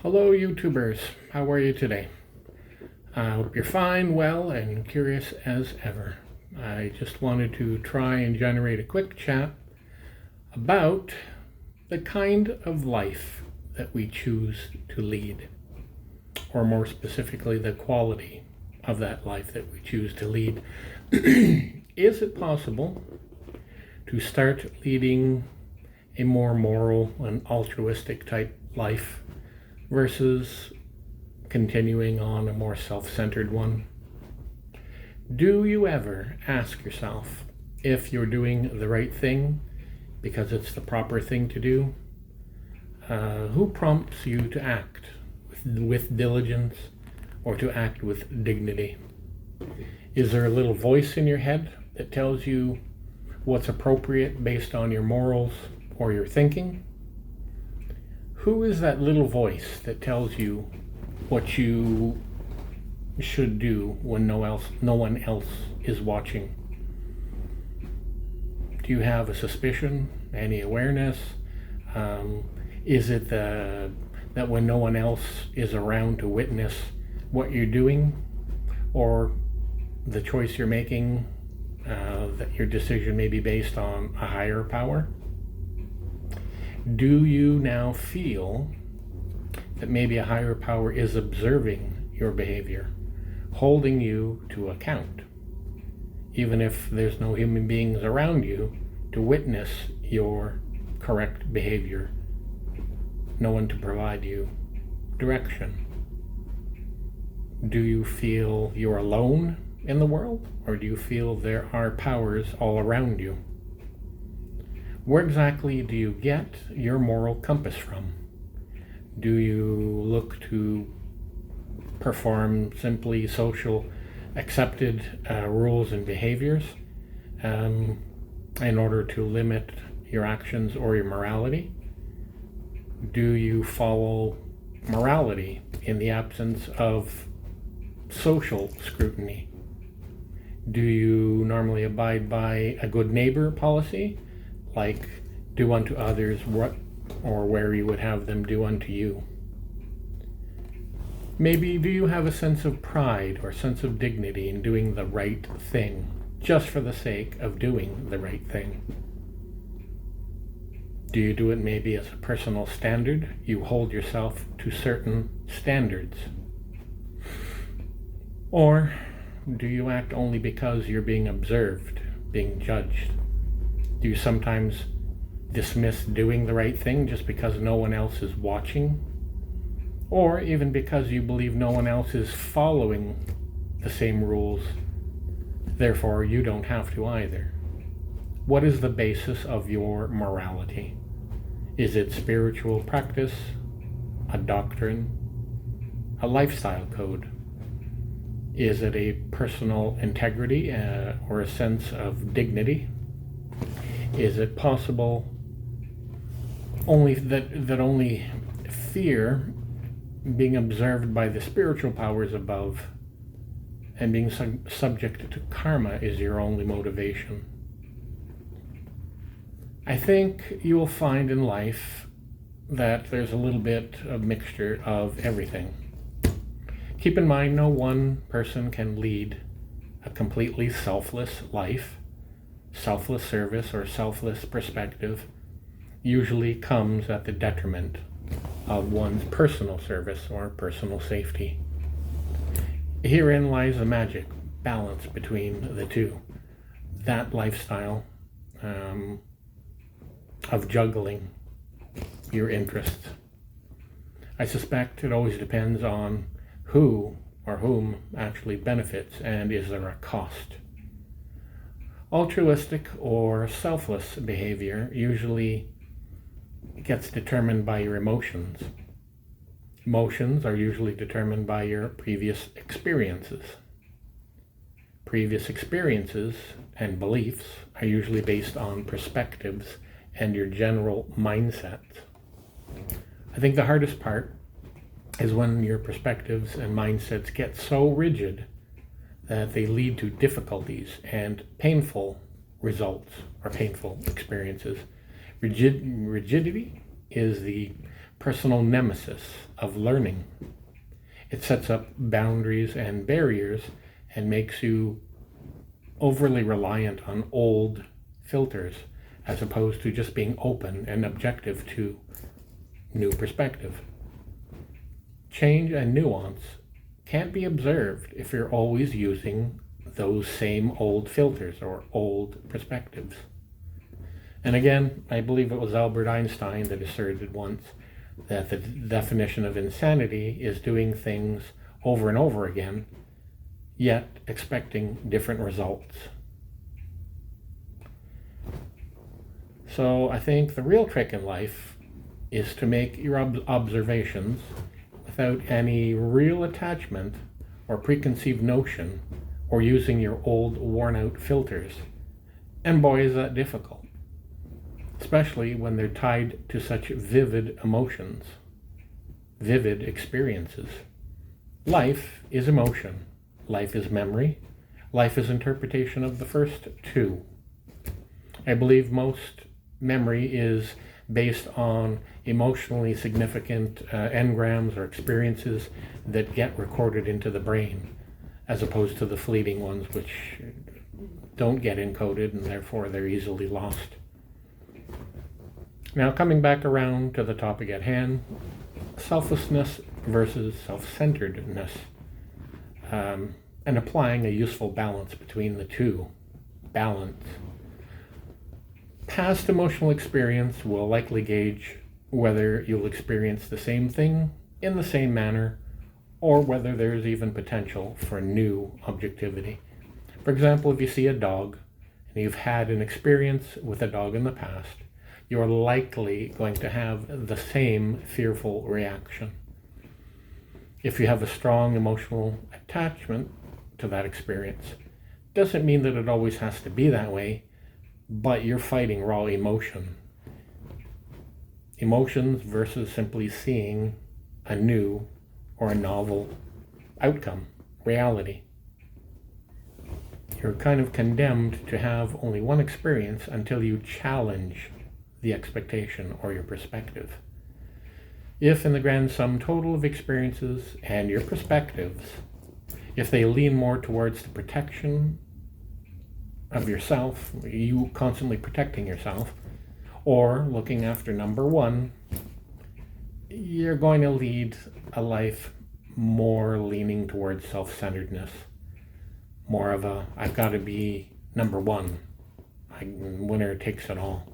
Hello, YouTubers. How are you today? I hope you're fine, well, and curious as ever. I just wanted to try and generate a quick chat about the kind of life that we choose to lead, or more specifically, the quality of that life that we choose to lead. Is it possible to start leading a more moral and altruistic type life versus continuing on a more self-centered one? Do you ever ask yourself if you're doing the right thing because it's the proper thing to do? Who prompts you to act with diligence or to act with dignity? Is there a little voice in your head that tells you what's appropriate based on your morals or your thinking? Who is that little voice that tells you what you should do when no one else is watching? Do you have a suspicion, any awareness? Is it that when no one else is around to witness what you're doing, or the choice you're making, that your decision may be based on a higher power? Do you now feel that maybe a higher power is observing your behavior, holding you to account, even if there's no human beings around you to witness your correct behavior, no one to provide you direction? Do you feel you're alone in the world, or do you feel there are powers all around you? Where exactly do you get your moral compass from? Do you look to perform simply social accepted rules and behaviors in order to limit your actions or your morality? Do you follow morality in the absence of social scrutiny? Do you normally abide by a good neighbor policy, like do unto others what or where you would have them do unto you? Maybe do you have a sense of pride or sense of dignity in doing the right thing, just for the sake of doing the right thing? Do you do it maybe as a personal standard? You hold yourself to certain standards. Or do you act only because you're being observed, being judged? Do you sometimes dismiss doing the right thing just because no one else is watching? Or even because you believe no one else is following the same rules, therefore you don't have to either? What is the basis of your morality? Is it spiritual practice, a doctrine, a lifestyle code? Is it a personal integrity or a sense of dignity? Is it possible only that only fear, being observed by the spiritual powers above, and being subject to karma is your only motivation? I think you will find in life that there's a little bit of mixture of everything. Keep in mind, no one person can lead a completely selfless life. Selfless service or selfless perspective usually comes at the detriment of one's personal service or personal safety. Herein lies the magic balance between the two. That lifestyle of juggling your interests. I suspect it always depends on who or whom actually benefits, and is there a cost? Altruistic or selfless behavior usually gets determined by your emotions. Emotions are usually determined by your previous experiences. Previous experiences and beliefs are usually based on perspectives and your general mindset. I think the hardest part is when your perspectives and mindsets get so rigid that they lead to difficulties and painful results or painful experiences. Rigidity is the personal nemesis of learning. It sets up boundaries and barriers and makes you overly reliant on old filters as opposed to just being open and objective to new perspective. Change and nuance can't be observed if you're always using those same old filters or old perspectives. And again, I believe it was Albert Einstein that asserted once that the definition of insanity is doing things over and over again, yet expecting different results. So I think the real trick in life is to make your observations without any real attachment or preconceived notion or using your old worn-out filters. And boy, is that difficult, especially when they're tied to such vivid emotions, vivid experiences. Life is emotion. Life is memory. Life is interpretation of the first two. I believe most memory is based on emotionally significant engrams or experiences that get recorded into the brain, as opposed to the fleeting ones which don't get encoded and therefore they're easily lost. Now, coming back around to the topic at hand, selflessness versus self-centeredness, and applying a useful balance between the two. Balance. Past emotional experience will likely gauge whether you'll experience the same thing in the same manner, or whether there's even potential for new objectivity. For example, if you see a dog and you've had an experience with a dog in the past, you're likely going to have the same fearful reaction. If you have a strong emotional attachment to that experience, doesn't mean that it always has to be that way, but you're fighting raw emotion. Emotions versus simply seeing a new or a novel outcome, reality. You're kind of condemned to have only one experience until you challenge the expectation or your perspective. If in the grand sum total of experiences and your perspectives, if they lean more towards the protection of yourself, you constantly protecting yourself, or looking after number one, you're going to lead a life more leaning towards self-centeredness, more of a, I've got to be number one, winner takes it all.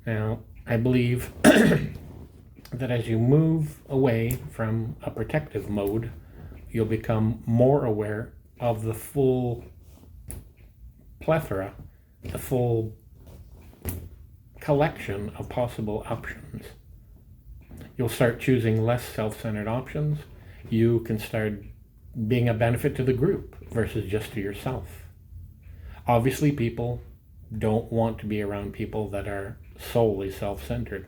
Now, I believe that as you move away from a protective mode, you'll become more aware of the full plethora, the full collection of possible options. You'll start choosing less self-centered options. You can start being a benefit to the group versus just to yourself. Obviously, people don't want to be around people that are solely self-centered.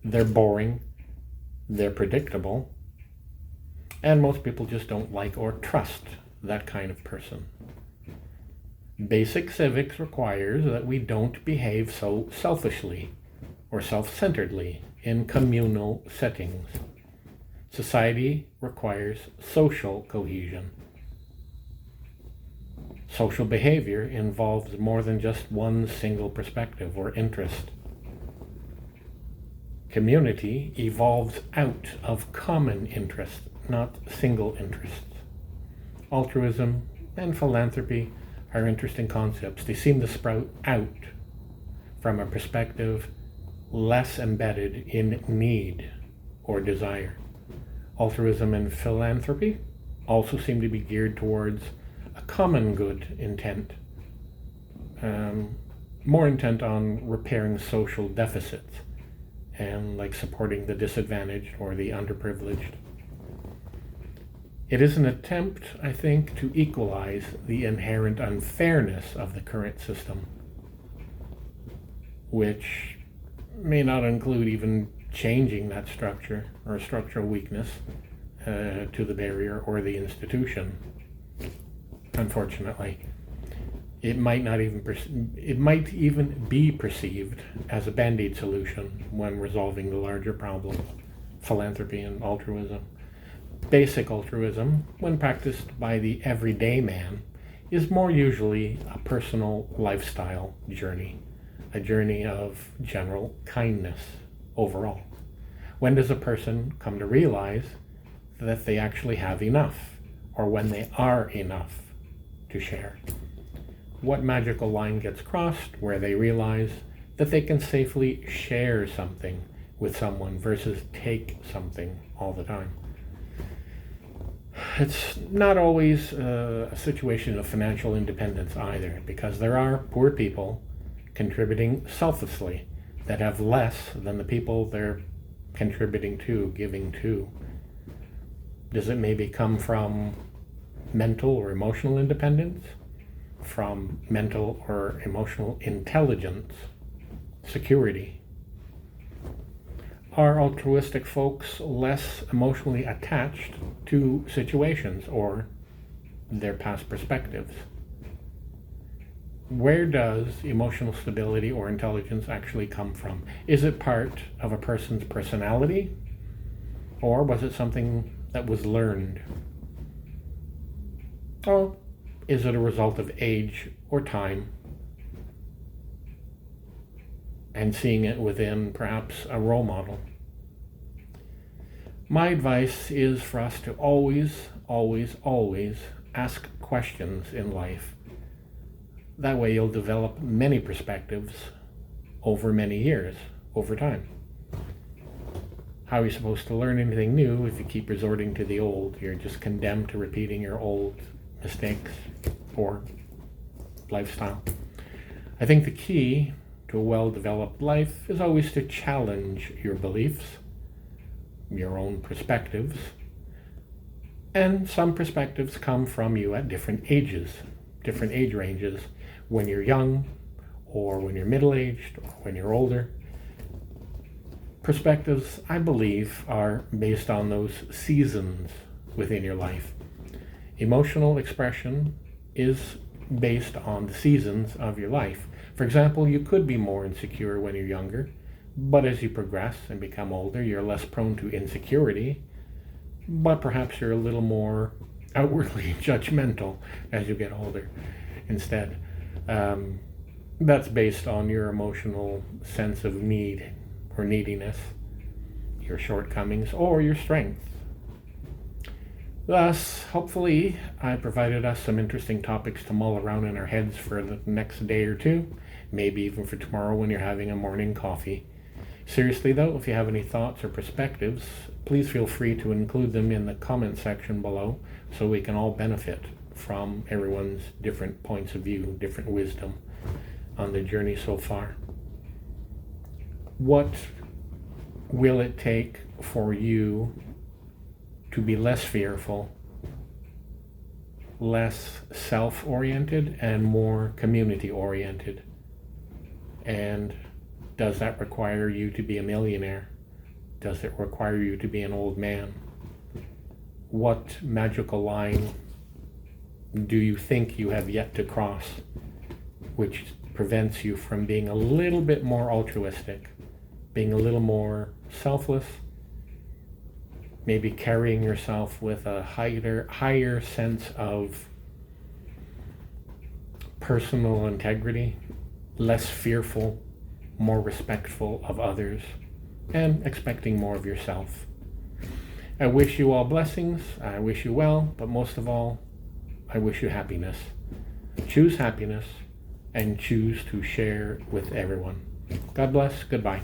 They're boring, they're predictable, and most people just don't like or trust that kind of person. Basic civics requires that we don't behave so selfishly or self-centeredly in communal settings. Society requires social cohesion. Social behavior involves more than just one single perspective or interest. Community evolves out of common interests, not single interests. Altruism and philanthropy are interesting concepts. They seem to sprout out from a perspective less embedded in need or desire. Altruism and philanthropy also seem to be geared towards a common good intent, more intent on repairing social deficits and like supporting the disadvantaged or the underprivileged. It is an attempt, I think, to equalize the inherent unfairness of the current system, which may not include even changing that structure or structural weakness to the barrier or the institution, unfortunately. It might not even it might even be perceived as a band-aid solution when resolving the larger problem, philanthropy and altruism. Basic altruism, when practiced by the everyday man, is more usually a personal lifestyle journey, a journey of general kindness overall. When does a person come to realize that they actually have enough, or when they are enough to share? What magical line gets crossed where they realize that they can safely share something with someone versus take something all the time? It's not always a situation of financial independence either, because there are poor people contributing selflessly that have less than the people they're contributing to, giving to. Does it maybe come from mental or emotional independence? From mental or emotional intelligence? Security? Are altruistic folks less emotionally attached to situations or their past perspectives? Where does emotional stability or intelligence actually come from? Is it part of a person's personality, or was it something that was learned? Or is it a result of age or time and seeing it within perhaps a role model? My advice is for us to always, always, always ask questions in life. That way you'll develop many perspectives over many years, over time. How are you supposed to learn anything new if you keep resorting to the old? You're just condemned to repeating your old mistakes or lifestyle. I think the key to a well-developed life is always to challenge your beliefs, your own perspectives, and some perspectives come from you at different ages, different age ranges, when you're young, or when you're middle-aged, or when you're older. Perspectives, I believe, are based on those seasons within your life. Emotional expression is based on the seasons of your life. For example, you could be more insecure when you're younger, but as you progress and become older, you're less prone to insecurity, but perhaps you're a little more outwardly judgmental as you get older instead. That's based on your emotional sense of need or neediness, your shortcomings, or your strengths. Thus, hopefully, I provided us some interesting topics to mull around in our heads for the next day or two, maybe even for tomorrow when you're having a morning coffee. Seriously though, if you have any thoughts or perspectives, please feel free to include them in the comment section below so we can all benefit from everyone's different points of view, different wisdom on the journey so far. What will it take for you to be less fearful, less self-oriented, and more community-oriented? And does that require you to be a millionaire? Does it require you to be an old man? What magical line do you think you have yet to cross, which prevents you from being a little bit more altruistic, being a little more selfless, maybe carrying yourself with a higher sense of personal integrity, less fearful, more respectful of others, and expecting more of yourself? I wish you all blessings. I wish you well, but most of all, I wish you happiness. Choose happiness and choose to share with everyone. God bless. Goodbye.